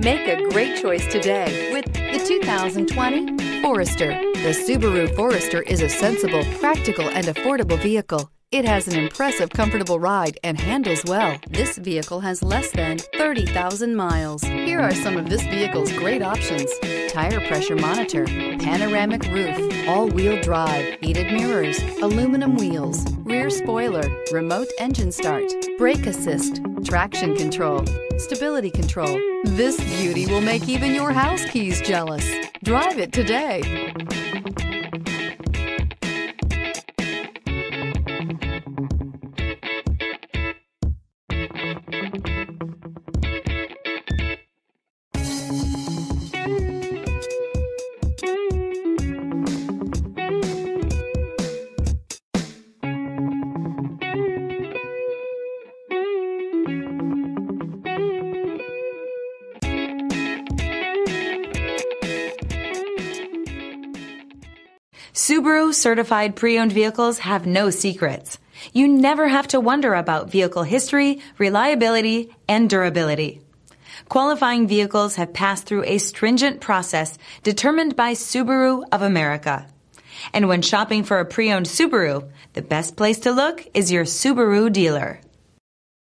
Make a great choice today with the 2020 Forester. The Subaru Forester is a sensible, practical, and affordable vehicle. It has an impressive, comfortable ride and handles well. This vehicle has less than 30,000 miles. Here are some of this vehicle's great options: tire pressure monitor, panoramic roof, all-wheel drive, heated mirrors, aluminum wheels, rear spoiler, remote engine start, brake assist, traction control, stability control. This beauty will make even your house keys jealous. Drive it today. Subaru certified pre-owned vehicles have no secrets. You never have to wonder about vehicle history, reliability, and durability. Qualifying vehicles have passed through a stringent process determined by Subaru of America. And when shopping for a pre-owned Subaru, the best place to look is your Subaru dealer.